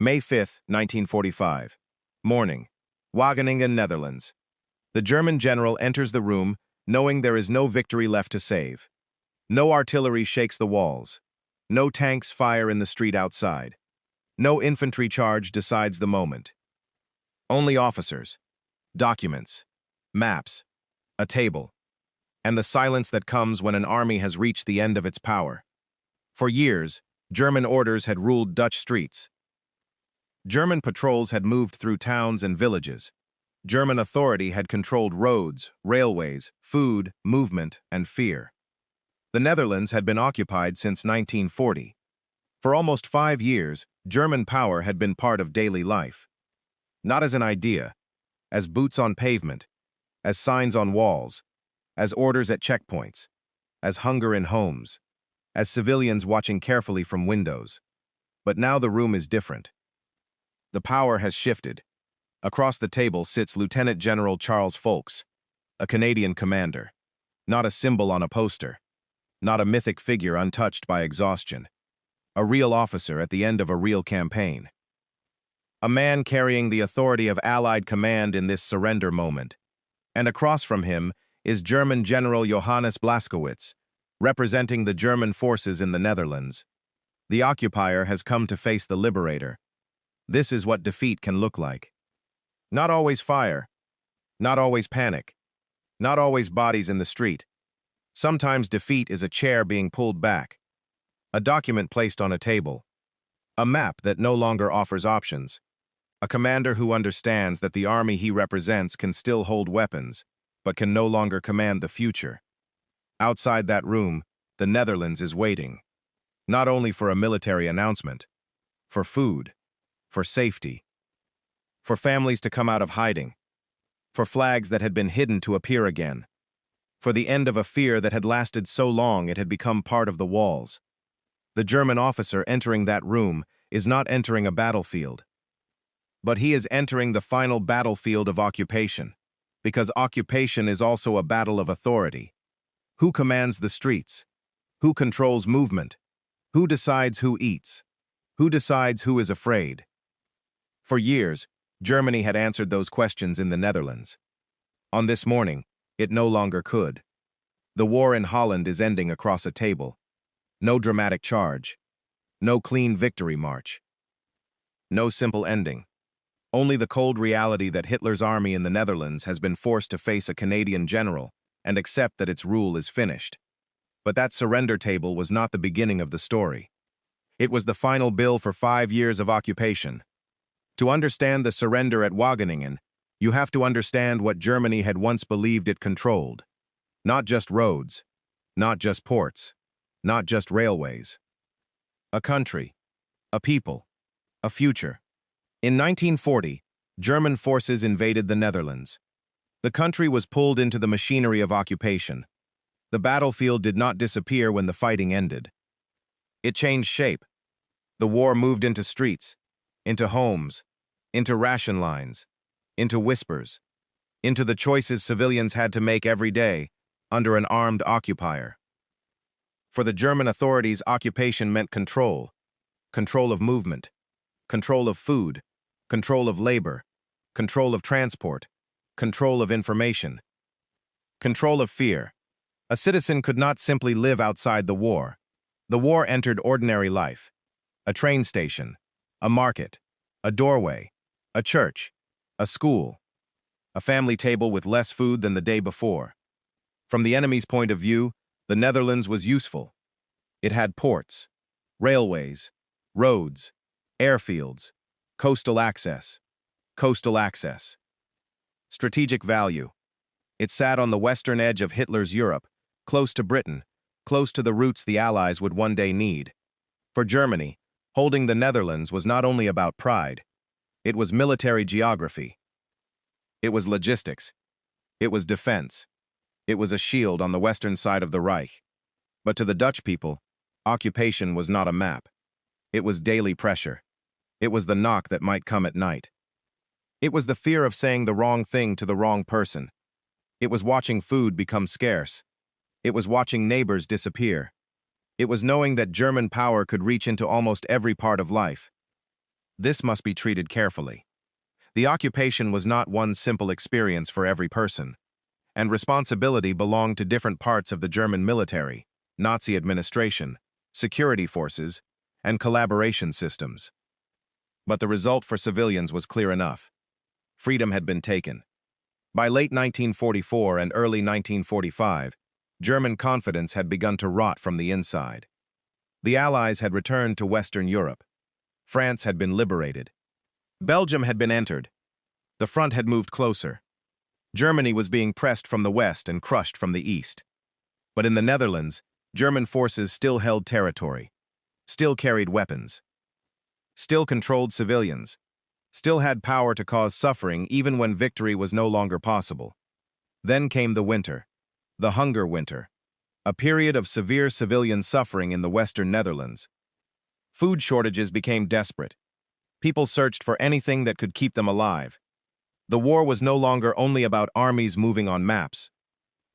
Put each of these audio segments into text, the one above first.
May 5, 1945. Morning. Wageningen, Netherlands. The German general enters the room, knowing there is no victory left to save. No artillery shakes the walls. No tanks fire in the street outside. No infantry charge decides the moment. Only officers, documents, maps, a table, and the silence that comes when an army has reached the end of its power. For years, German orders had ruled Dutch streets. German patrols had moved through towns and villages. German authority had controlled roads, railways, food, movement, and fear. The Netherlands had been occupied since 1940. For almost 5 years, German power had been part of daily life. Not as an idea, as boots on pavement, as signs on walls, as orders at checkpoints, as hunger in homes, as civilians watching carefully from windows. But now the room is different. The power has shifted. Across the table sits Lieutenant-General Charles Foulkes, a Canadian commander, not a symbol on a poster, not a mythic figure untouched by exhaustion, a real officer at the end of a real campaign. A man carrying the authority of Allied command in this surrender moment. And across from him is German General Johannes Blaskowitz, representing the German forces in the Netherlands. The occupier has come to face the liberator. This is what defeat can look like. Not always fire, not always panic, not always bodies in the street. Sometimes defeat is a chair being pulled back, a document placed on a table, a map that no longer offers options, a commander who understands that the army he represents can still hold weapons, but can no longer command the future. Outside that room, the Netherlands is waiting, not only for a military announcement, for food, for safety, for families to come out of hiding, for flags that had been hidden to appear again, for the end of a fear that had lasted so long it had become part of the walls. The German officer entering that room is not entering a battlefield, but he is entering the final battlefield of occupation, because occupation is also a battle of authority. Who commands the streets? Who controls movement? Who decides who eats? Who decides who is afraid? For years, Germany had answered those questions in the Netherlands. On this morning, it no longer could. The war in Holland is ending across a table. No dramatic charge. No clean victory march. No simple ending. Only the cold reality that Hitler's army in the Netherlands has been forced to face a Canadian general and accept that its rule is finished. But that surrender table was not the beginning of the story. It was the final bill for 5 years of occupation. To understand the surrender at Wageningen, you have to understand what Germany had once believed it controlled. Not just roads, not just ports, not just railways. A country, a people, a future. In 1940, German forces invaded the Netherlands. The country was pulled into the machinery of occupation. The battlefield did not disappear when the fighting ended. It changed shape. The war moved into streets, into homes, into ration lines, into whispers, into the choices civilians had to make every day under an armed occupier. For the German authorities, occupation meant control. Control of movement, control of food, control of labor, control of transport, control of information, control of fear. A citizen could not simply live outside the war. The war entered ordinary life. A train station, a market, a doorway, a church, a school, a family table with less food than the day before. From the enemy's point of view, the Netherlands was useful. It had ports, railways, roads, airfields, coastal access. Strategic value. It sat on the western edge of Hitler's Europe, close to Britain, close to the routes the Allies would one day need. For Germany, holding the Netherlands was not only about pride. It was military geography. It was logistics. It was defense. It was a shield on the western side of the Reich. But to the Dutch people, occupation was not a map. It was daily pressure. It was the knock that might come at night. It was the fear of saying the wrong thing to the wrong person. It was watching food become scarce. It was watching neighbors disappear. It was knowing that German power could reach into almost every part of life. This must be treated carefully. The occupation was not one simple experience for every person, and responsibility belonged to different parts of the German military, Nazi administration, security forces, and collaboration systems. But the result for civilians was clear enough. Freedom had been taken. By late 1944 and early 1945, German confidence had begun to rot from the inside. The Allies had returned to Western Europe. France had been liberated. Belgium had been entered. The front had moved closer. Germany was being pressed from the west and crushed from the east. But in the Netherlands, German forces still held territory, still carried weapons, still controlled civilians, still had power to cause suffering even when victory was no longer possible. Then came the winter, the hunger winter, a period of severe civilian suffering in the Western Netherlands. Food shortages became desperate. People searched for anything that could keep them alive. The war was no longer only about armies moving on maps.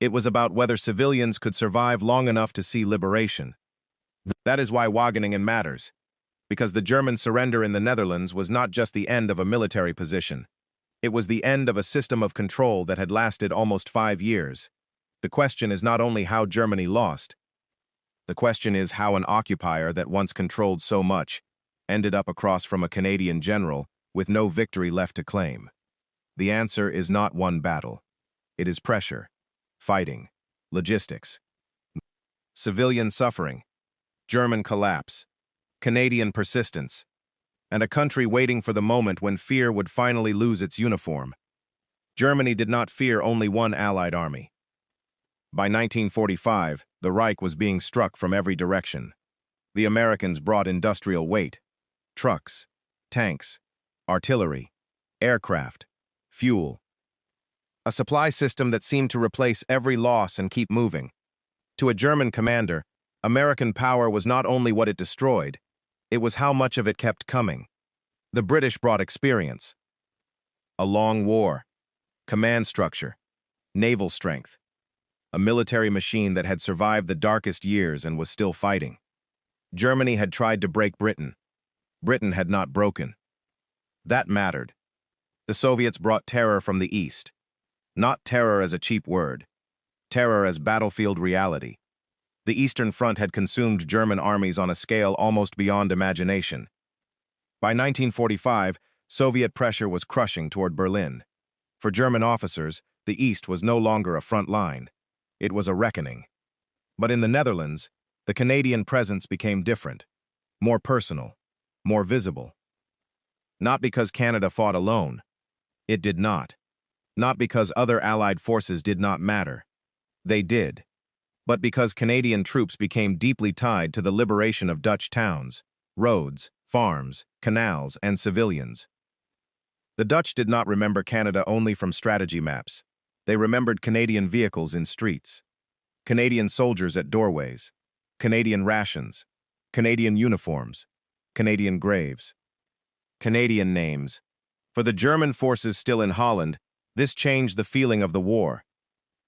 It was about whether civilians could survive long enough to see liberation. That is why Wageningen matters, because the German surrender in the Netherlands was not just the end of a military position. It was the end of a system of control that had lasted almost 5 years. The question is not only how Germany lost. The question is how an occupier that once controlled so much ended up across from a Canadian general with no victory left to claim. The answer is not one battle. It is pressure, fighting, logistics, civilian suffering, German collapse, Canadian persistence, and a country waiting for the moment when fear would finally lose its uniform. Germany did not fear only one Allied army. By 1945, the Reich was being struck from every direction. The Americans brought industrial weight, trucks, tanks, artillery, aircraft, fuel. A supply system that seemed to replace every loss and keep moving. To a German commander, American power was not only what it destroyed, it was how much of it kept coming. The British brought experience. A long war, command structure, naval strength. A military machine that had survived the darkest years and was still fighting. Germany had tried to break Britain. Britain had not broken. That mattered. The Soviets brought terror from the East. Not terror as a cheap word. Terror as battlefield reality. The Eastern Front had consumed German armies on a scale almost beyond imagination. By 1945, Soviet pressure was crushing toward Berlin. For German officers, the East was no longer a front line. It was a reckoning. But in the Netherlands, the Canadian presence became different, more personal, more visible. Not because Canada fought alone. It did not. Not because other Allied forces did not matter. They did. But because Canadian troops became deeply tied to the liberation of Dutch towns, roads, farms, canals, and civilians. The Dutch did not remember Canada only from strategy maps. They remembered Canadian vehicles in streets, Canadian soldiers at doorways, Canadian rations, Canadian uniforms, Canadian graves, Canadian names. For the German forces still in Holland, this changed the feeling of the war.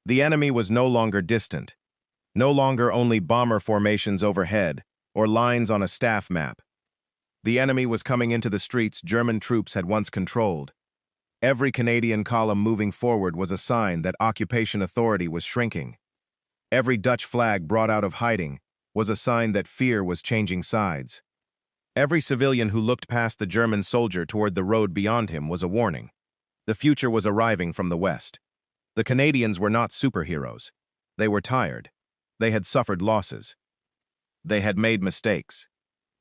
The enemy was no longer distant, no longer only bomber formations overhead or lines on a staff map. The enemy was coming into the streets German troops had once controlled. Every Canadian column moving forward was a sign that occupation authority was shrinking. Every Dutch flag brought out of hiding was a sign that fear was changing sides. Every civilian who looked past the German soldier toward the road beyond him was a warning. The future was arriving from the west. The Canadians were not superheroes. They were tired. They had suffered losses. They had made mistakes.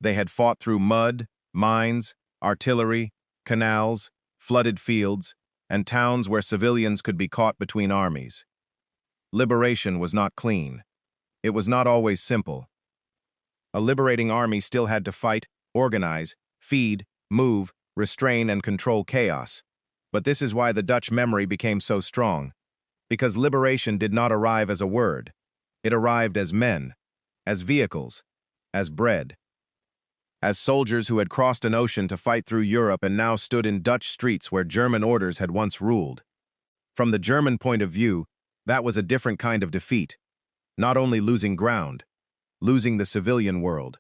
They had fought through mud, mines, artillery, canals, flooded fields, and towns where civilians could be caught between armies. Liberation was not clean. It was not always simple. A liberating army still had to fight, organize, feed, move, restrain, and control chaos. But this is why the Dutch memory became so strong. Because liberation did not arrive as a word. It arrived as men, as vehicles, as bread. As soldiers who had crossed an ocean to fight through Europe and now stood in Dutch streets where German orders had once ruled. From the German point of view, that was a different kind of defeat. Not only losing ground, losing the civilian world.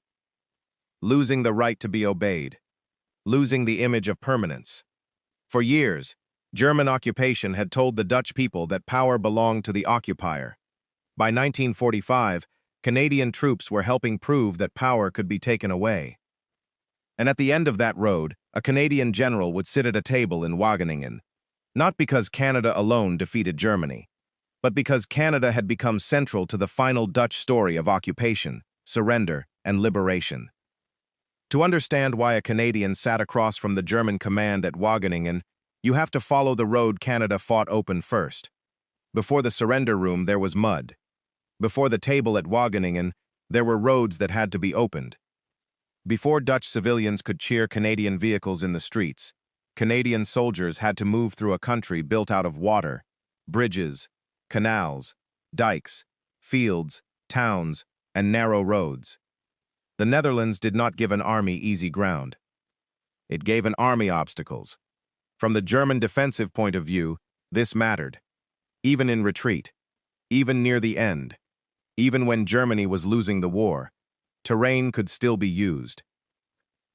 Losing the right to be obeyed. losing the image of permanence. For years, German occupation had told the Dutch people that power belonged to the occupier. By 1945, Canadian troops were helping prove that power could be taken away. And at the end of that road, a Canadian general would sit at a table in Wageningen, not because Canada alone defeated Germany, but because Canada had become central to the final Dutch story of occupation, surrender, and liberation. To understand why a Canadian sat across from the German command at Wageningen, you have to follow the road Canada fought open first. Before the surrender room, there was mud. Before the table at Wageningen, there were roads that had to be opened. Before Dutch civilians could cheer Canadian vehicles in the streets, Canadian soldiers had to move through a country built out of water, bridges, canals, dikes, fields, towns, and narrow roads. The Netherlands did not give an army easy ground. It gave an army obstacles. From the German defensive point of view, this mattered. Even in retreat, even near the end, even when Germany was losing the war, terrain could still be used.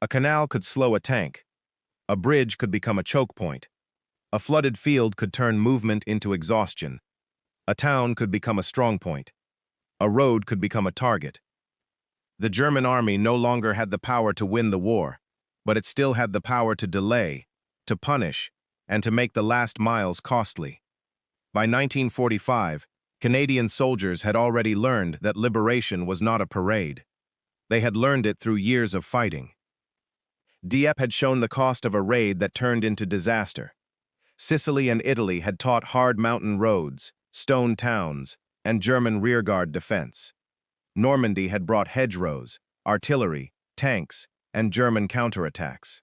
A canal could slow a tank. A bridge could become a choke point. A flooded field could turn movement into exhaustion. A town could become a strong point. A road could become a target. The German army no longer had the power to win the war, but it still had the power to delay, to punish, and to make the last miles costly. By 1945, Canadian soldiers had already learned that liberation was not a parade. They had learned it through years of fighting. Dieppe had shown the cost of a raid that turned into disaster. Sicily and Italy had taught hard mountain roads, stone towns, and German rearguard defense. Normandy had brought hedgerows, artillery, tanks, and German counterattacks.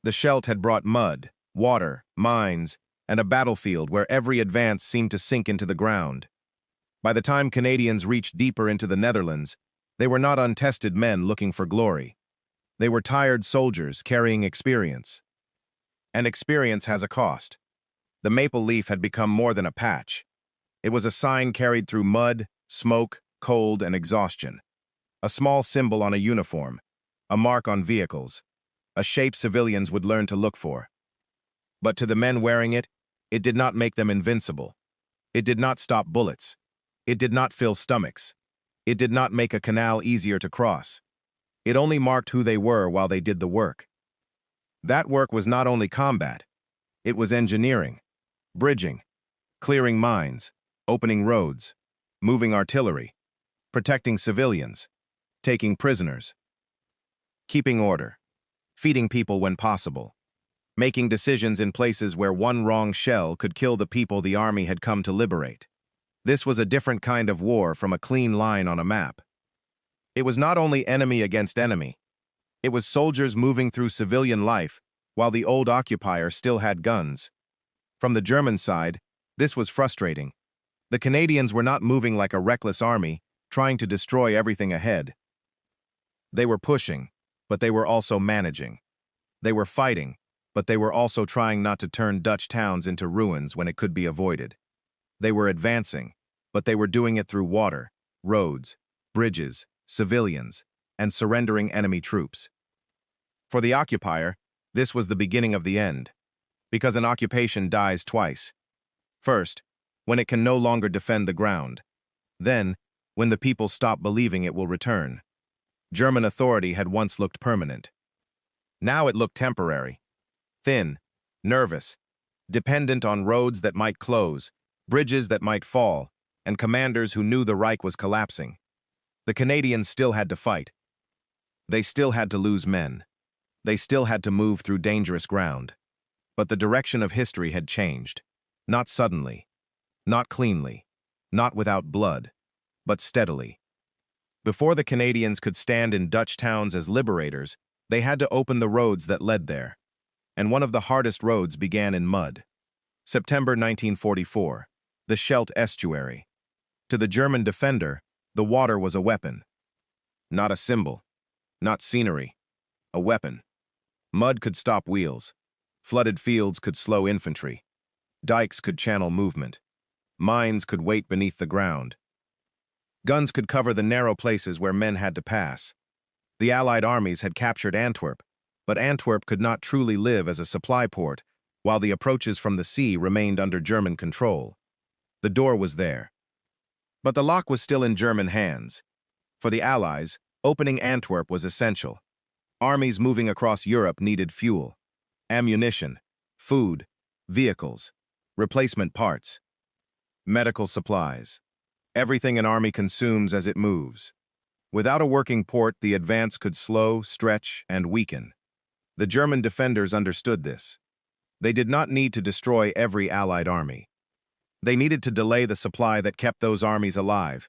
The Scheldt had brought mud, water, mines, and a battlefield where every advance seemed to sink into the ground. By the time Canadians reached deeper into the Netherlands, they were not untested men looking for glory. They were tired soldiers carrying experience. And experience has a cost. The maple leaf had become more than a patch. It was a sign carried through mud, smoke, cold, and exhaustion. A small symbol on a uniform, a mark on vehicles, a shape civilians would learn to look for. But to the men wearing it, it did not make them invincible. It did not stop bullets. It did not fill stomachs. It did not make a canal easier to cross. It only marked who they were while they did the work. That work was not only combat. It was engineering, bridging, clearing mines, opening roads, moving artillery, protecting civilians, taking prisoners, keeping order, feeding people when possible, making decisions in places where one wrong shell could kill the people the army had come to liberate. This was a different kind of war from a clean line on a map. It was not only enemy against enemy. It was soldiers moving through civilian life while the old occupier still had guns. From the German side, this was frustrating. The Canadians were not moving like a reckless army, trying to destroy everything ahead. They were pushing, but they were also managing. They were fighting, but they were also trying not to turn Dutch towns into ruins when it could be avoided. They were advancing, but they were doing it through water, roads, bridges, civilians, and surrendering enemy troops. For the occupier, this was the beginning of the end, because an occupation dies twice. First, when it can no longer defend the ground. Then, when the people stop believing it will return. German authority had once looked permanent. Now it looked temporary. Thin, nervous, dependent on roads that might close, bridges that might fall, and commanders who knew the Reich was collapsing. The Canadians still had to fight. They still had to lose men. They still had to move through dangerous ground. But the direction of history had changed. Not suddenly, not cleanly, not without blood, but steadily. Before the Canadians could stand in Dutch towns as liberators, they had to open the roads that led there. And one of the hardest roads began in mud. September 1944, the Scheldt estuary. To the German defender, the water was a weapon. Not a symbol, not scenery, a weapon. Mud could stop wheels. Flooded fields could slow infantry. Dikes could channel movement. Mines could wait beneath the ground. Guns could cover the narrow places where men had to pass. The Allied armies had captured Antwerp, But Antwerp could not truly live as a supply port while the approaches from the sea remained under German control. The door was there, but the lock was still in German hands. For the Allies, opening Antwerp was essential. Armies moving across Europe needed fuel, ammunition, food, vehicles, replacement parts, medical supplies. Everything an army consumes as it moves. Without a working port, the advance could slow, stretch, and weaken. The German defenders understood this. They did not need to destroy every Allied army. They needed to delay the supply that kept those armies alive.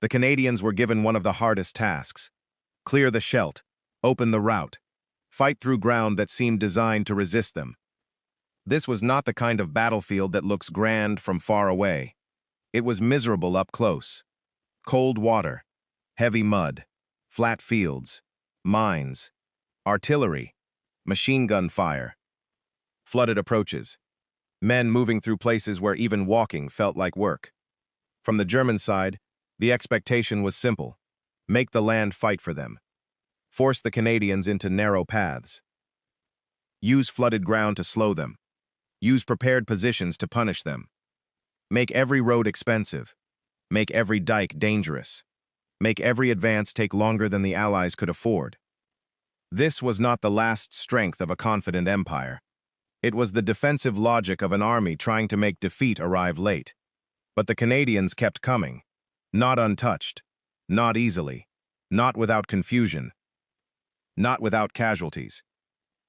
The Canadians were given one of the hardest tasks: clear the Scheldt, open the route, fight through ground that seemed designed to resist them. This was not the kind of battlefield that looks grand from far away. It was miserable up close. Cold water, heavy mud, flat fields, mines, artillery, machine gun fire, flooded approaches, men moving through places where even walking felt like work. From the German side, the expectation was simple: make the land fight for them. Force the Canadians into narrow paths. Use flooded ground to slow them. Use prepared positions to punish them. Make every road expensive. Make every dike dangerous. Make every advance take longer than the Allies could afford. This was not the last strength of a confident empire. It was the defensive logic of an army trying to make defeat arrive late. But the Canadians kept coming, not untouched, not easily, not without confusion, not without casualties.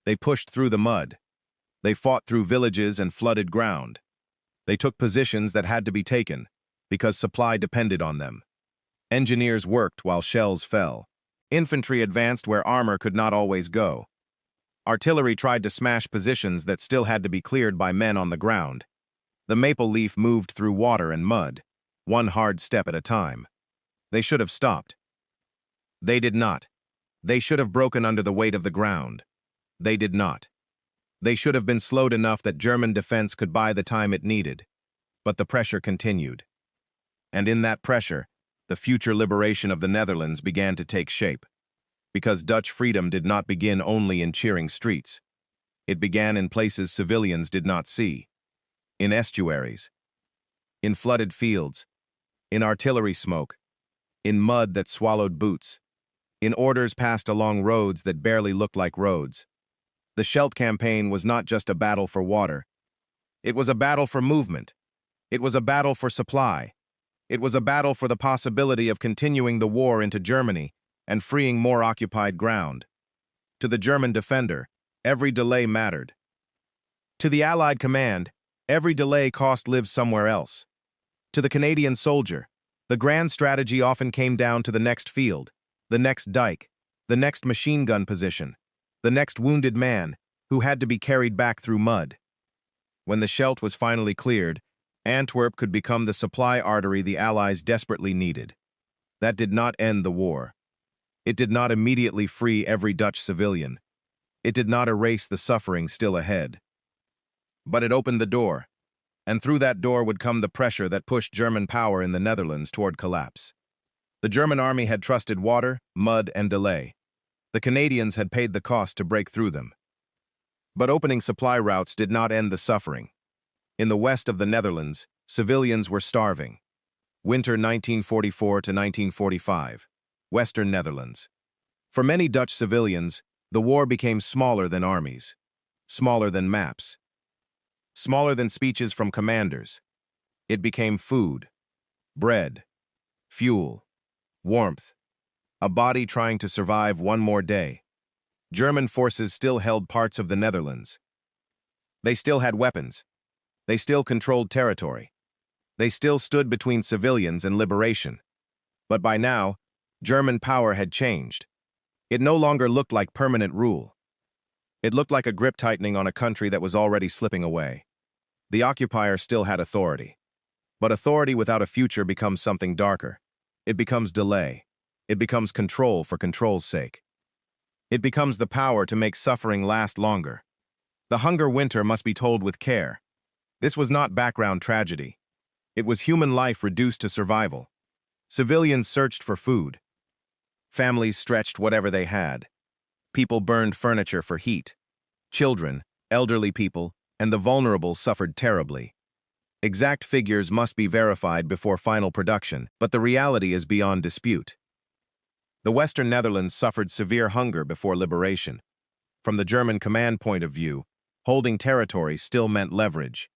They pushed through the mud. They fought through villages and flooded ground. They took positions that had to be taken because supply depended on them. Engineers worked while shells fell. Infantry advanced where armor could not always go. Artillery tried to smash positions that still had to be cleared by men on the ground. The Maple Leaf moved through water and mud, one hard step at a time. They should have stopped. They did not. They should have broken under the weight of the ground. They did not. They should have been slowed enough that German defense could buy the time it needed. But the pressure continued. And in that pressure, the future liberation of the Netherlands began to take shape. Because Dutch freedom did not begin only in cheering streets. It began in places civilians did not see. In estuaries. In flooded fields. In artillery smoke. In mud that swallowed boots. In orders passed along roads that barely looked like roads. The Scheldt campaign was not just a battle for water. It was a battle for movement. It was a battle for supply. It was a battle for the possibility of continuing the war into Germany and freeing more occupied ground. To the German defender, every delay mattered. To the Allied command, every delay cost lives somewhere else. To the Canadian soldier, the grand strategy often came down to the next field, the next dike, the next machine gun position, the next wounded man who had to be carried back through mud. When the Scheldt was finally cleared, Antwerp could become the supply artery the Allies desperately needed. That did not end the war. It did not immediately free every Dutch civilian. It did not erase the suffering still ahead. But it opened the door, and through that door would come the pressure that pushed German power in the Netherlands toward collapse. The German army had trusted water, mud, and delay. The Canadians had paid the cost to break through them. But opening supply routes did not end the suffering. In the west of the Netherlands, civilians were starving. Winter 1944 to 1945. Western Netherlands. For many Dutch civilians, the war became smaller than armies, smaller than maps, smaller than speeches from commanders. It became food, bread, fuel, warmth, a body trying to survive one more day. German forces still held parts of the Netherlands. They still had weapons. They still controlled territory. They still stood between civilians and liberation. But by now, German power had changed. It no longer looked like permanent rule. It looked like a grip tightening on a country that was already slipping away. The occupier still had authority. But authority without a future becomes something darker. It becomes delay. It becomes control for control's sake. It becomes the power to make suffering last longer. The hunger winter must be told with care. This was not background tragedy. It was human life reduced to survival. Civilians searched for food. Families stretched whatever they had. People burned furniture for heat. Children, elderly people, and the vulnerable suffered terribly. Exact figures must be verified before final production, but the reality is beyond dispute. The Western Netherlands suffered severe hunger before liberation. From the German command point of view, holding territory still meant leverage.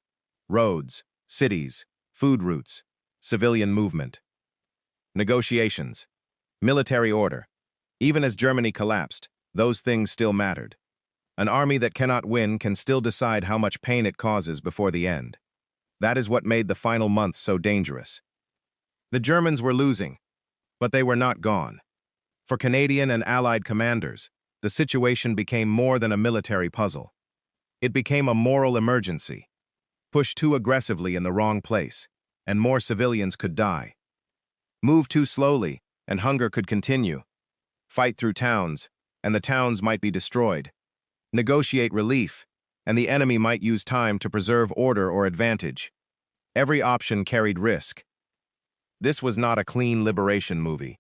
Roads, cities, food routes, civilian movement. Negotiations. Military order. Even as Germany collapsed, those things still mattered. An army that cannot win can still decide how much pain it causes before the end. That is what made the final months so dangerous. The Germans were losing, but they were not gone. For Canadian and Allied commanders, the situation became more than a military puzzle. It became a moral emergency. Push too aggressively in the wrong place, and more civilians could die. Move too slowly, and hunger could continue. Fight through towns, and the towns might be destroyed. Negotiate relief, and the enemy might use time to preserve order or advantage. Every option carried risk. This was not a clean liberation movie.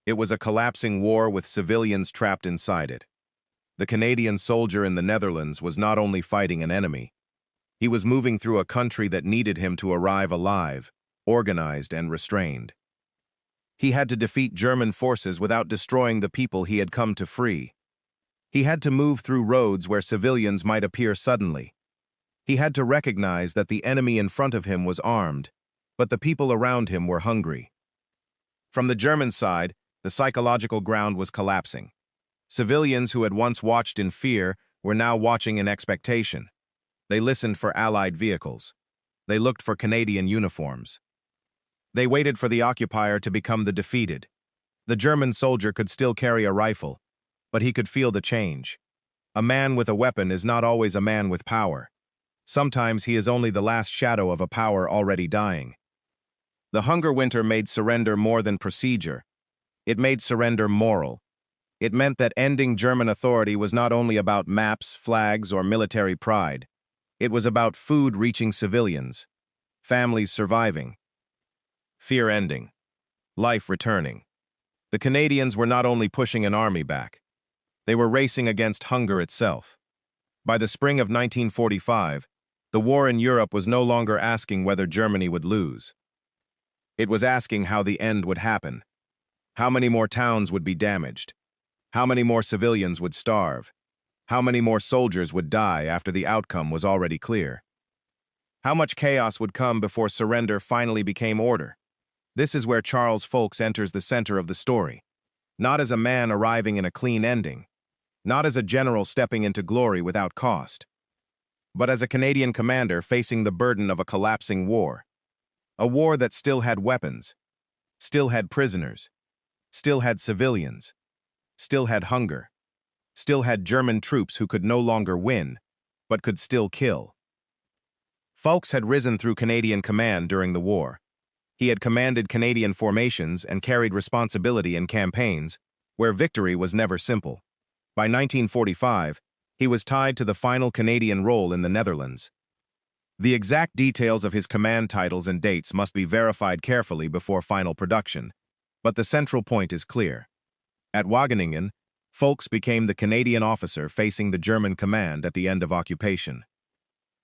It was a collapsing war with civilians trapped inside it. The Canadian soldier in the Netherlands was not only fighting an enemy. He was moving through a country that needed him to arrive alive, organized and restrained. He had to defeat German forces without destroying the people he had come to free. He had to move through roads where civilians might appear suddenly. He had to recognize that the enemy in front of him was armed, but the people around him were hungry. From the German side, the psychological ground was collapsing. Civilians who had once watched in fear were now watching in expectation. They listened for Allied vehicles. They looked for Canadian uniforms. They waited for the occupier to become the defeated. The German soldier could still carry a rifle, but he could feel the change. A man with a weapon is not always a man with power. Sometimes he is only the last shadow of a power already dying. The hunger winter made surrender more than procedure. It made surrender moral. It meant that ending German authority was not only about maps, flags, or military pride. It was about food reaching civilians, families surviving, fear ending, life returning. The Canadians were not only pushing an army back, they were racing against hunger itself. By the spring of 1945, the war in Europe was no longer asking whether Germany would lose. It was asking how the end would happen. How many more towns would be damaged? How many more civilians would starve? How many more soldiers would die after the outcome was already clear? How much chaos would come before surrender finally became order? This is where Charles Foulkes enters the center of the story. Not as a man arriving in a clean ending, not as a general stepping into glory without cost, but as a Canadian commander facing the burden of a collapsing war. A war that still had weapons, still had prisoners, still had civilians, still had hunger, still had German troops who could no longer win, but could still kill. Foulkes had risen through Canadian command during the war. He had commanded Canadian formations and carried responsibility in campaigns where victory was never simple. By 1945, he was tied to the final Canadian role in the Netherlands. The exact details of his command titles and dates must be verified carefully before final production, but the central point is clear. At Wageningen, Foulkes became the Canadian officer facing the German command at the end of occupation.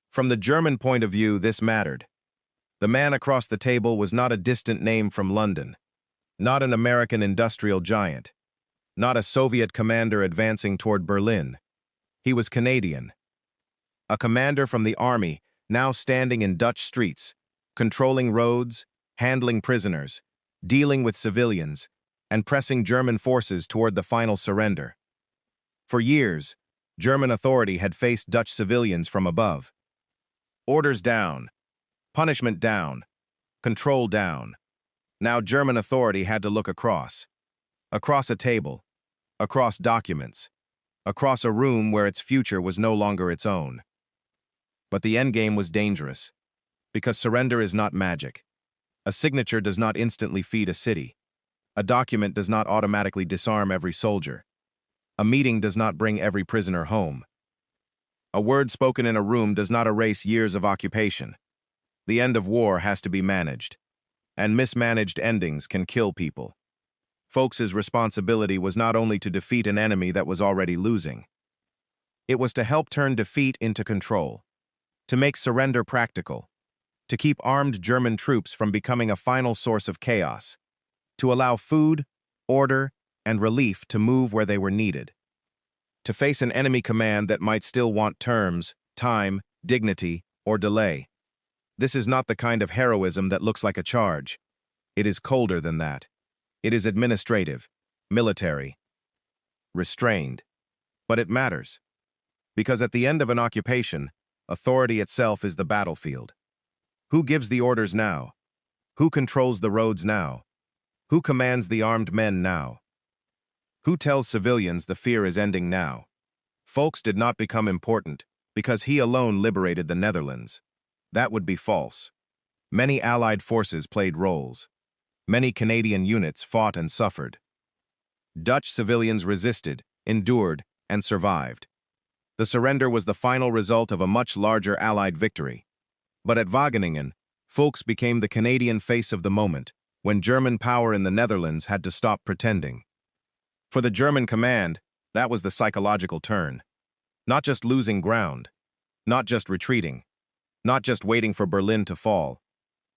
From the German point of view, this mattered. The man across the table was not a distant name from London, not an American industrial giant, not a Soviet commander advancing toward Berlin. He was Canadian. A commander from the army now standing in Dutch streets, controlling roads, handling prisoners, dealing with civilians, and pressing German forces toward the final surrender. For years, German authority had faced Dutch civilians from above. Orders down, punishment down, control down. Now German authority had to look across a table, across documents, across a room where its future was no longer its own. But the endgame was dangerous, because surrender is not magic. A signature does not instantly feed a city. A document does not automatically disarm every soldier. A meeting does not bring every prisoner home. A word spoken in a room does not erase years of occupation. The end of war has to be managed, and mismanaged endings can kill people. Foulkes' responsibility was not only to defeat an enemy that was already losing. It was to help turn defeat into control, to make surrender practical, to keep armed German troops from becoming a final source of chaos, to allow food, order, and relief to move where they were needed, to face an enemy command that might still want terms, time, dignity, or delay. This is not the kind of heroism that looks like a charge. It is colder than that. It is administrative, military, restrained. But it matters. Because at the end of an occupation, authority itself is the battlefield. Who gives the orders now? Who controls the roads now? Who commands the armed men now? Who tells civilians the fear is ending now? Foulkes did not become important because he alone liberated the Netherlands. That would be false. Many Allied forces played roles. Many Canadian units fought and suffered. Dutch civilians resisted, endured, and survived. The surrender was the final result of a much larger Allied victory. But at Wageningen, Foulkes became the Canadian face of the moment, when German power in the Netherlands had to stop pretending. For the German command, that was the psychological turn. Not just losing ground, not just retreating, not just waiting for Berlin to fall,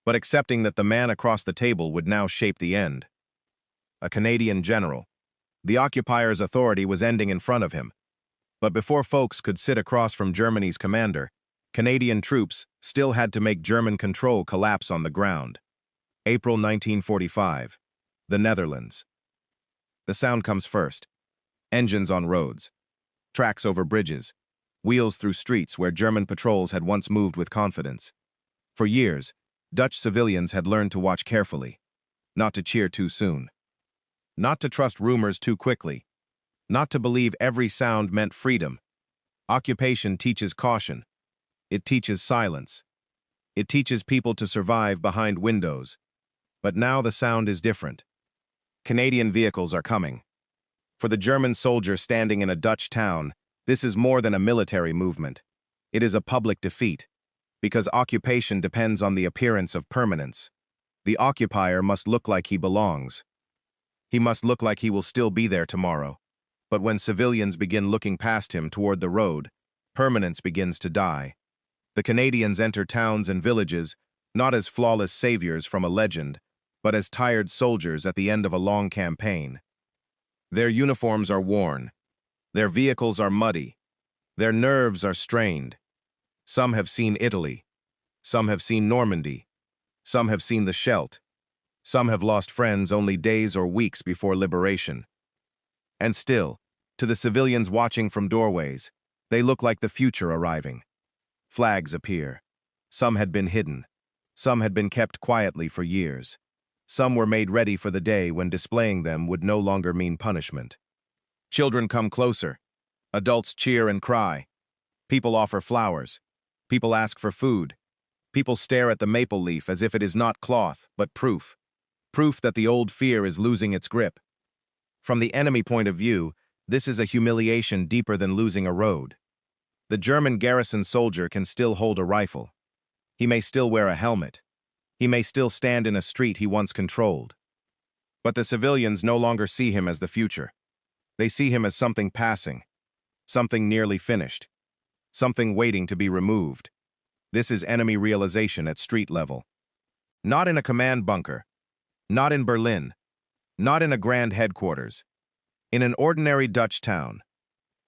but accepting that the man across the table would now shape the end. A Canadian general. The occupier's authority was ending in front of him. But before Foulkes could sit across from Germany's commander, Canadian troops still had to make German control collapse on the ground. April 1945. The Netherlands. The sound comes first. Engines on roads. Tracks over bridges. Wheels through streets where German patrols had once moved with confidence. For years, Dutch civilians had learned to watch carefully, not to cheer too soon, not to trust rumors too quickly, not to believe every sound meant freedom. Occupation teaches caution. It teaches silence. It teaches people to survive behind windows. But now the sound is different. Canadian vehicles are coming. For the German soldier standing in a Dutch town, this is more than a military movement. It is a public defeat, because occupation depends on the appearance of permanence. The occupier must look like he belongs. He must look like he will still be there tomorrow. But when civilians begin looking past him toward the road, permanence begins to die. The Canadians enter towns and villages not as flawless saviors from a legend, but as tired soldiers at the end of a long campaign. Their uniforms are worn. Their vehicles are muddy. Their nerves are strained. Some have seen Italy. Some have seen Normandy. Some have seen the Scheldt. Some have lost friends only days or weeks before liberation. And still, to the civilians watching from doorways, they look like the future arriving. Flags appear. Some had been hidden. Some had been kept quietly for years. Some were made ready for the day when displaying them would no longer mean punishment. Children come closer. Adults cheer and cry. People offer flowers. People ask for food. People stare at the maple leaf as if it is not cloth, but proof. Proof that the old fear is losing its grip. From the enemy point of view, this is a humiliation deeper than losing a road. The German garrison soldier can still hold a rifle. He may still wear a helmet. He may still stand in a street he once controlled. But the civilians no longer see him as the future. They see him as something passing, something nearly finished, something waiting to be removed. This is enemy realization at street level. Not in a command bunker, not in Berlin, not in a grand headquarters. In an ordinary Dutch town,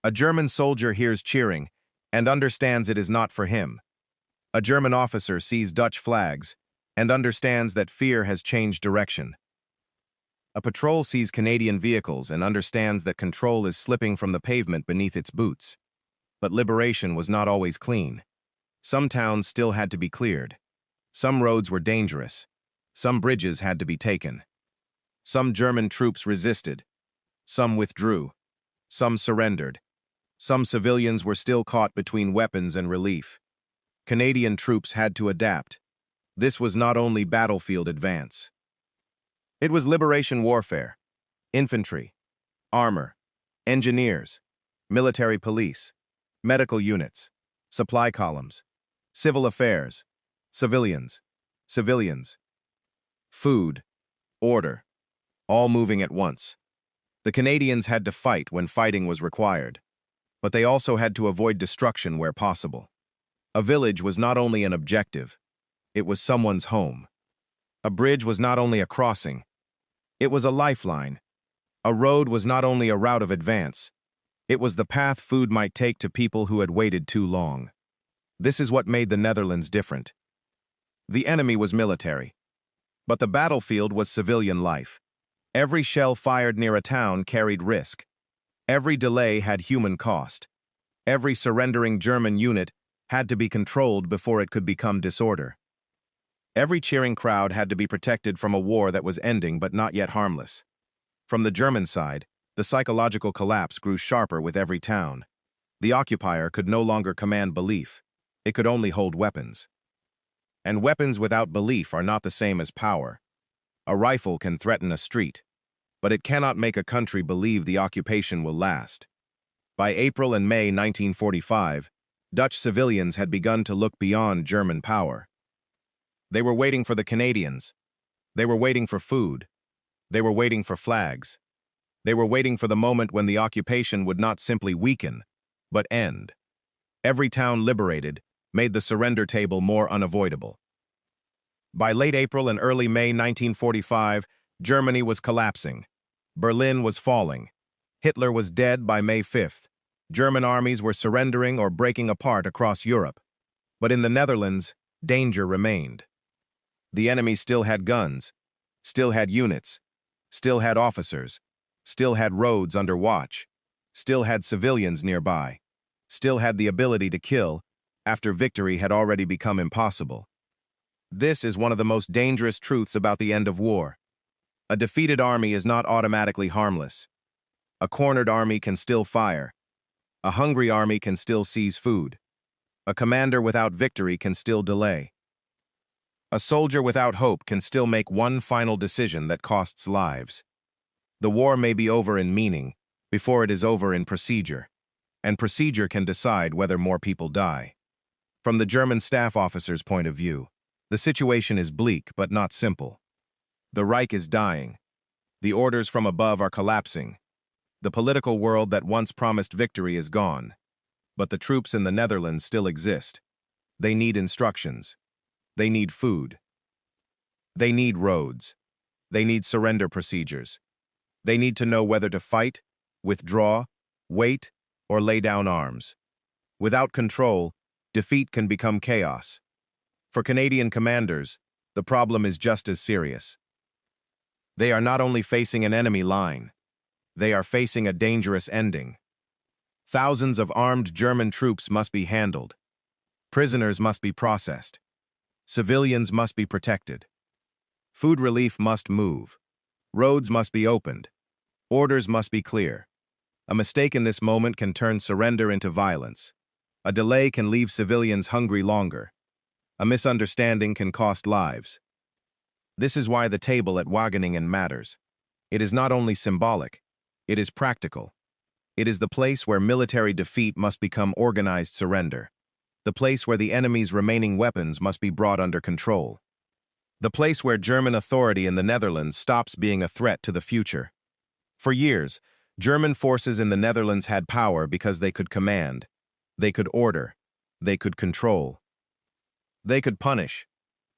a German soldier hears cheering and understands it is not for him. A German officer sees Dutch flags and understands that fear has changed direction. A patrol sees Canadian vehicles and understands that control is slipping from the pavement beneath its boots. But liberation was not always clean. Some towns still had to be cleared. Some roads were dangerous. Some bridges had to be taken. Some German troops resisted. Some withdrew. Some surrendered. Some civilians were still caught between weapons and relief. Canadian troops had to adapt. This was not only battlefield advance. It was liberation warfare, infantry, armor, engineers, military police, medical units, supply columns, civil affairs, civilians, food, order. all moving at once. The Canadians had to fight when fighting was required, but they also had to avoid destruction where possible. A village was not only an objective, it was someone's home. A bridge was not only a crossing, it was a lifeline. A road was not only a route of advance, it was the path food might take to people who had waited too long. This is what made the Netherlands different. The enemy was military, but the battlefield was civilian life. Every shell fired near a town carried risk. Every delay had human cost. Every surrendering German unit had to be controlled before it could become disorder. Every cheering crowd had to be protected from a war that was ending but not yet harmless. From the German side, the psychological collapse grew sharper with every town. The occupier could no longer command belief. It could only hold weapons. And weapons without belief are not the same as power. A rifle can threaten a street, but it cannot make a country believe the occupation will last. By April and May 1945, Dutch civilians had begun to look beyond German power. They were waiting for the Canadians. They were waiting for food. They were waiting for flags. They were waiting for the moment when the occupation would not simply weaken, but end. Every town liberated made the surrender table more unavoidable. By late April and early May 1945, Germany was collapsing. Berlin was falling. Hitler was dead by May 5th. German armies were surrendering or breaking apart across Europe. But in the Netherlands, danger remained. The enemy still had guns, still had units, still had officers, still had roads under watch, still had civilians nearby, still had the ability to kill after victory had already become impossible. This is one of the most dangerous truths about the end of war. A defeated army is not automatically harmless. A cornered army can still fire. A hungry army can still seize food. A commander without victory can still delay. A soldier without hope can still make one final decision that costs lives. The war may be over in meaning before it is over in procedure, and procedure can decide whether more people die. From the German staff officer's point of view, the situation is bleak but not simple. The Reich is dying. The orders from above are collapsing. The political world that once promised victory is gone. But the troops in the Netherlands still exist. They need instructions. They need food. They need roads. They need surrender procedures. They need to know whether to fight, withdraw, wait, or lay down arms. Without control, defeat can become chaos. For Canadian commanders, the problem is just as serious. They are not only facing an enemy line, they are facing a dangerous ending. Thousands of armed German troops must be handled. Prisoners must be processed. Civilians must be protected. Food relief must move. Roads must be opened. Orders must be clear. A mistake in this moment can turn surrender into violence. A delay can leave civilians hungry longer. A misunderstanding can cost lives. This is why the table at Wageningen matters. It is not only symbolic, it is practical. It is the place where military defeat must become organized surrender. The place where the enemy's remaining weapons must be brought under control. The place where German authority in the Netherlands stops being a threat to the future. For years, German forces in the Netherlands had power because they could command, they could order, they could control. They could punish.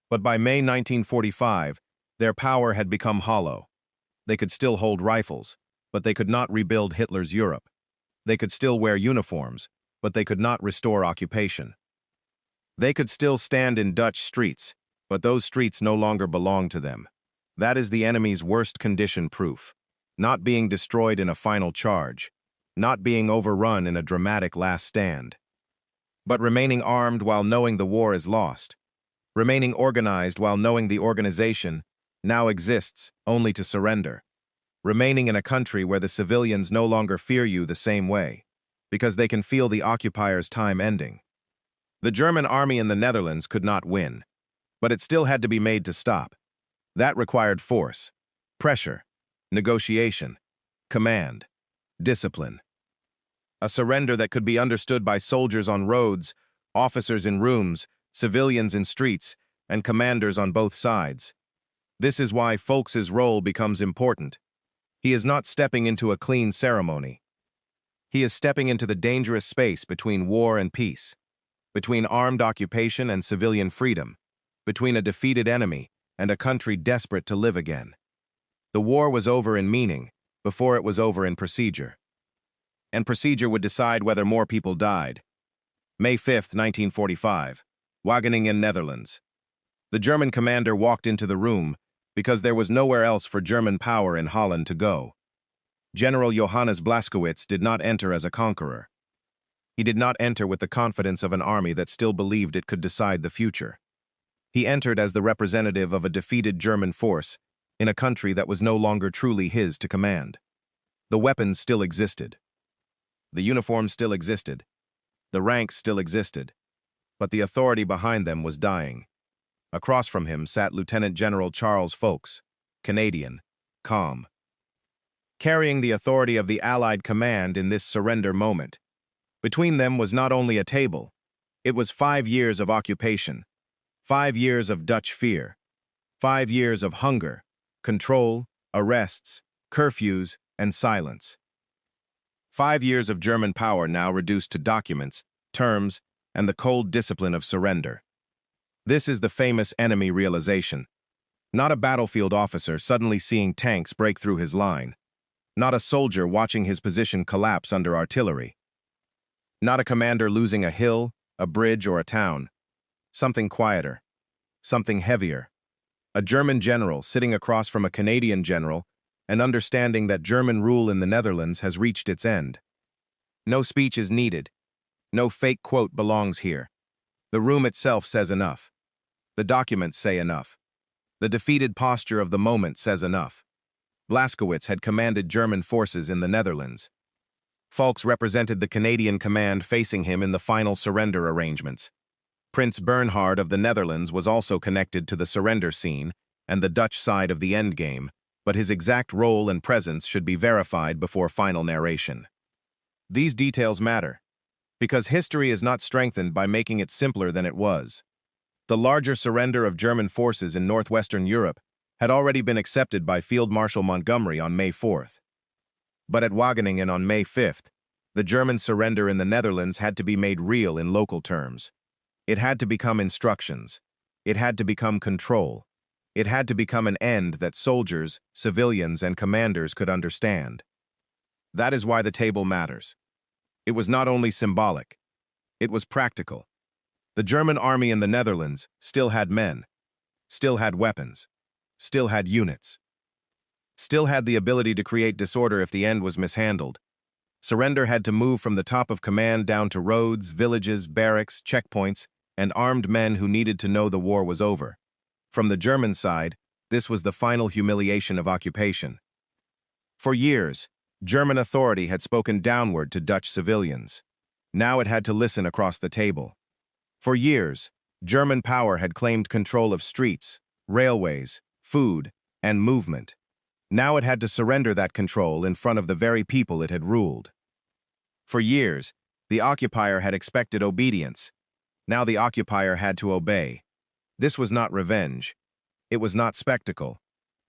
But by May 1945, their power had become hollow. They could still hold rifles, but they could not rebuild Hitler's Europe. They could still wear uniforms, but they could not restore occupation. They could still stand in Dutch streets, but those streets no longer belonged to them. That is the enemy's worst condition proof. Not being destroyed in a final charge, not being overrun in a dramatic last stand. But remaining armed while knowing the war is lost. Remaining organized while knowing the organization now exists only to surrender. Remaining in a country where the civilians no longer fear you the same way, because they can feel the occupier's time ending. The German army in the Netherlands could not win, but it still had to be made to stop. That required force, pressure, negotiation, command, discipline. A surrender that could be understood by soldiers on roads, officers in rooms, civilians in streets, and commanders on both sides. This is why Foulkes' role becomes important. He is not stepping into a clean ceremony. He is stepping into the dangerous space between war and peace, between armed occupation and civilian freedom, between a defeated enemy and a country desperate to live again. The war was over in meaning before it was over in procedure. And procedure would decide whether more people died. May 5, 1945, Wageningen, Netherlands. The German commander walked into the room because there was nowhere else for German power in Holland to go. General Johannes Blaskowitz did not enter as a conqueror. He did not enter with the confidence of an army that still believed it could decide the future. He entered as the representative of a defeated German force in a country that was no longer truly his to command. The weapons still existed. The uniforms still existed. The ranks still existed. But the authority behind them was dying. Across from him sat Lieutenant-General Charles Foulkes, Canadian, calm, carrying the authority of the Allied command in this surrender moment. Between them was not only a table, it was 5 years of occupation, 5 years of Dutch fear, 5 years of hunger, control, arrests, curfews, and silence. 5 years of German power now reduced to documents, terms, and the cold discipline of surrender. This is the famous enemy realization. Not a battlefield officer suddenly seeing tanks break through his line. Not a soldier watching his position collapse under artillery. Not a commander losing a hill, a bridge, or a town. Something quieter. Something heavier. A German general sitting across from a Canadian general and understanding that German rule in the Netherlands has reached its end. No speech is needed. No fake quote belongs here. The room itself says enough. The documents say enough. The defeated posture of the moment says enough. Blaskowitz had commanded German forces in the Netherlands. Foulkes represented the Canadian command facing him in the final surrender arrangements. Prince Bernhard of the Netherlands was also connected to the surrender scene and the Dutch side of the endgame, but his exact role and presence should be verified before final narration. These details matter, because history is not strengthened by making it simpler than it was. The larger surrender of German forces in northwestern Europe had already been accepted by Field Marshal Montgomery on May 4th. But at Wageningen on May 5th, the German surrender in the Netherlands had to be made real in local terms. It had to become instructions. It had to become control. It had to become an end that soldiers, civilians, and commanders could understand. That is why the table matters. It was not only symbolic, it was practical. The German army in the Netherlands still had men, still had weapons, still had units, still had the ability to create disorder if the end was mishandled. Surrender had to move from the top of command down to roads, villages, barracks, checkpoints, and armed men who needed to know the war was over. From the German side, this was the final humiliation of occupation. For years, German authority had spoken downward to Dutch civilians. Now it had to listen across the table. For years, German power had claimed control of streets, railways, food, and movement. Now it had to surrender that control in front of the very people it had ruled. For years, the occupier had expected obedience. Now the occupier had to obey. This was not revenge. It was not spectacle.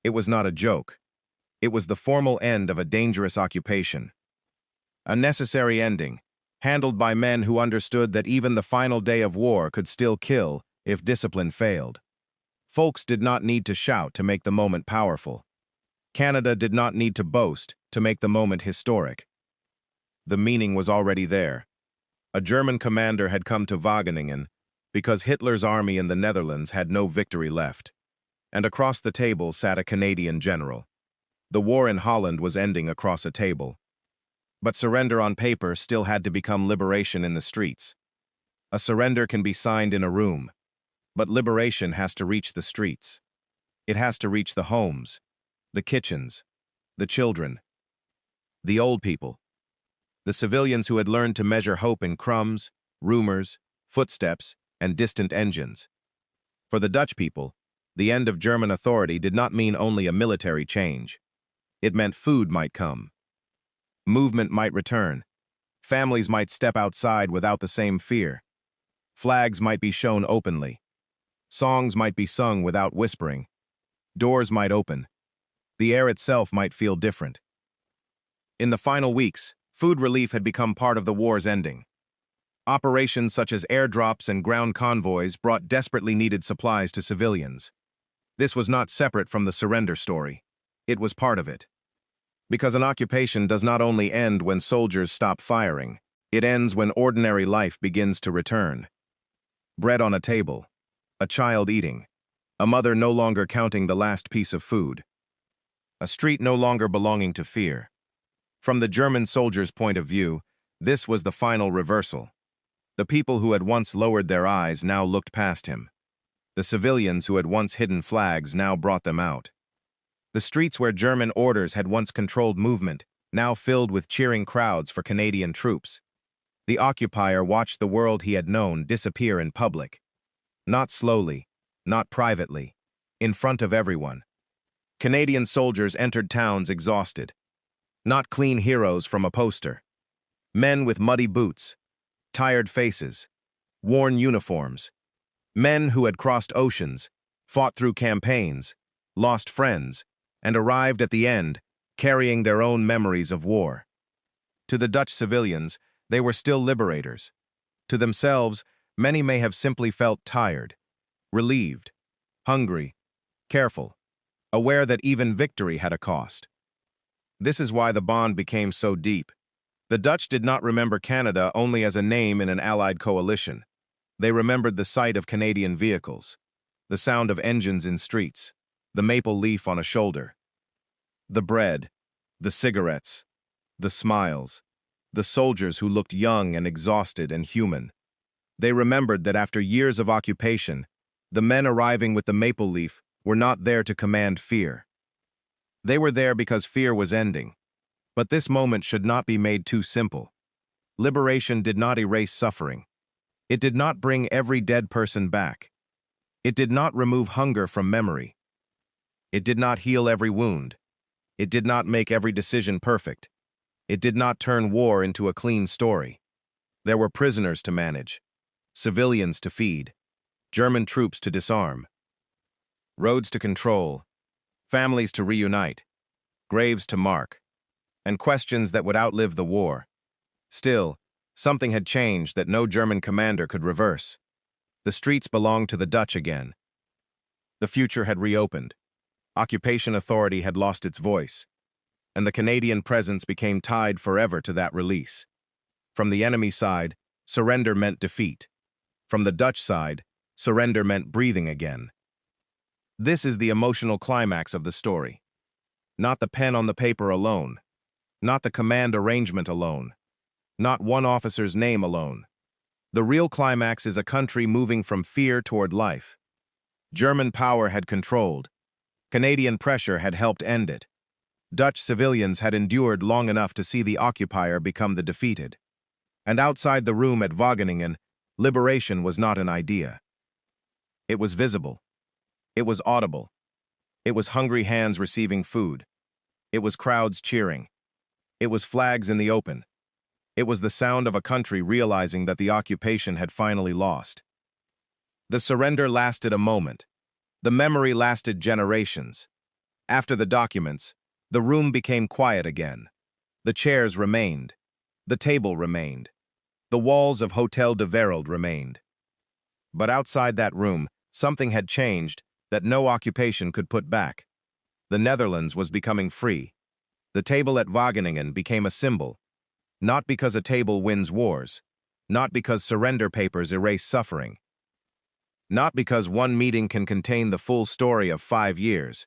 It was not a joke. It was the formal end of a dangerous occupation. A necessary ending, handled by men who understood that even the final day of war could still kill if discipline failed. Foulkes did not need to shout to make the moment powerful. Canada did not need to boast to make the moment historic. The meaning was already there. A German commander had come to Wageningen because Hitler's army in the Netherlands had no victory left. And across the table sat a Canadian general. The war in Holland was ending across a table. But surrender on paper still had to become liberation in the streets. A surrender can be signed in a room, but liberation has to reach the streets. It has to reach the homes, the kitchens, the children, the old people, the civilians who had learned to measure hope in crumbs, rumors, footsteps, and distant engines. For the Dutch people, the end of German authority did not mean only a military change. It meant food might come. Movement might return. Families might step outside without the same fear. Flags might be shown openly. Songs might be sung without whispering. Doors might open. The air itself might feel different. In the final weeks, food relief had become part of the war's ending. Operations such as airdrops and ground convoys brought desperately needed supplies to civilians. This was not separate from the surrender story. It was part of it. Because an occupation does not only end when soldiers stop firing, it ends when ordinary life begins to return. Bread on a table, a child eating, a mother no longer counting the last piece of food, a street no longer belonging to fear. From the German soldier's point of view, this was the final reversal. The people who had once lowered their eyes now looked past him. The civilians who had once hidden flags now brought them out. The streets where German orders had once controlled movement now filled with cheering crowds for Canadian troops. The occupier watched the world he had known disappear in public. Not slowly, not privately, in front of everyone. Canadian soldiers entered towns exhausted. Not clean heroes from a poster. Men with muddy boots, tired faces, worn uniforms. Men who had crossed oceans, fought through campaigns, lost friends, and arrived at the end, carrying their own memories of war. To the Dutch civilians, they were still liberators. To themselves, many may have simply felt tired, relieved, hungry, careful, aware that even victory had a cost. This is why the bond became so deep. The Dutch did not remember Canada only as a name in an Allied coalition. They remembered the sight of Canadian vehicles, the sound of engines in streets, the maple leaf on a shoulder. The bread, the cigarettes, the smiles, the soldiers who looked young and exhausted and human. They remembered that after years of occupation, the men arriving with the maple leaf were not there to command fear. They were there because fear was ending. But this moment should not be made too simple. Liberation did not erase suffering. It did not bring every dead person back. It did not remove hunger from memory. It did not heal every wound. It did not make every decision perfect. It did not turn war into a clean story. There were prisoners to manage, civilians to feed, German troops to disarm, roads to control, families to reunite, graves to mark, and questions that would outlive the war. Still, something had changed that no German commander could reverse. The streets belonged to the Dutch again. The future had reopened. Occupation authority had lost its voice, and the Canadian presence became tied forever to that release. From the enemy side, surrender meant defeat. From the Dutch side, surrender meant breathing again. This is the emotional climax of the story. Not the pen on the paper alone. Not the command arrangement alone. Not one officer's name alone. The real climax is a country moving from fear toward life. German power had controlled. Canadian pressure had helped end it. Dutch civilians had endured long enough to see the occupier become the defeated. And outside the room at Wageningen, liberation was not an idea. It was visible. It was audible. It was hungry hands receiving food. It was crowds cheering. It was flags in the open. It was the sound of a country realizing that the occupation had finally lost. The surrender lasted a moment. The memory lasted generations. After the documents, the room became quiet again. The chairs remained. The table remained. The walls of Hotel de Wereld remained. But outside that room, something had changed that no occupation could put back. The Netherlands was becoming free. The table at Wageningen became a symbol, not because a table wins wars, not because surrender papers erase suffering, not because one meeting can contain the full story of 5 years,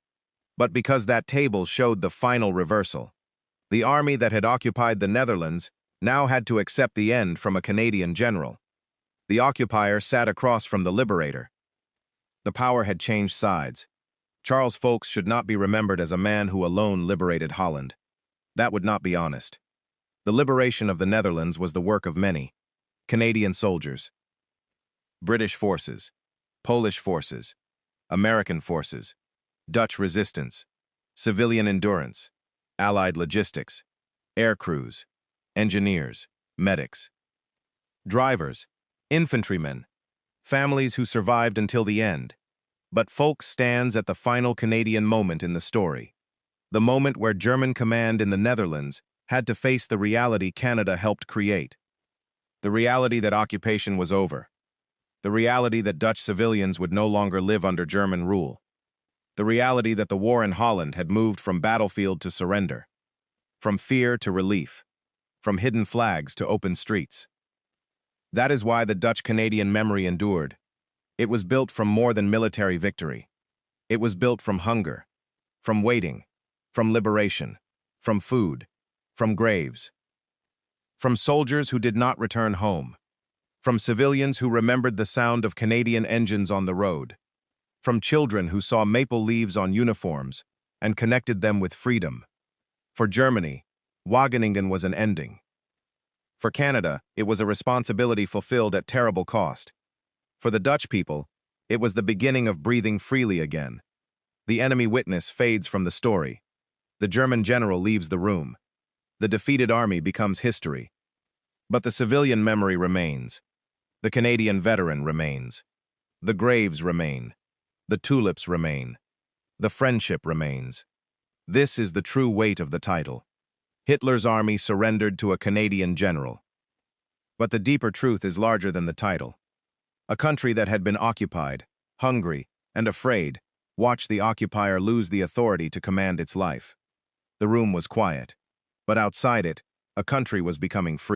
but because that table showed the final reversal. The army that had occupied the Netherlands now had to accept the end from a Canadian general. The occupier sat across from the liberator. The power had changed sides. Charles Foulkes should not be remembered as a man who alone liberated Holland. That would not be honest. The liberation of the Netherlands was the work of many. Canadian soldiers, British forces, Polish forces, American forces, Dutch resistance, civilian endurance, Allied logistics, air crews, engineers, medics, drivers, infantrymen, families who survived until the end. But Foulkes stands at the final Canadian moment in the story, the moment where German command in the Netherlands had to face the reality Canada helped create. The reality that occupation was over. The reality that Dutch civilians would no longer live under German rule. The reality that the war in Holland had moved from battlefield to surrender, from fear to relief, from hidden flags to open streets. That is why the Dutch-Canadian memory endured. It was built from more than military victory. It was built from hunger, from waiting, from liberation, from food, from graves, from soldiers who did not return home, from civilians who remembered the sound of Canadian engines on the road, from children who saw maple leaves on uniforms and connected them with freedom. For Germany, Wageningen was an ending. For Canada, it was a responsibility fulfilled at terrible cost. For the Dutch people, it was the beginning of breathing freely again. The enemy witness fades from the story. The German general leaves the room. The defeated army becomes history. But the civilian memory remains. The Canadian veteran remains. The graves remain. The tulips remain. The friendship remains. This is the true weight of the title. Hitler's army surrendered to a Canadian general. But the deeper truth is larger than the title. A country that had been occupied, hungry, and afraid, watched the occupier lose the authority to command its life. The room was quiet, but outside it, a country was becoming free.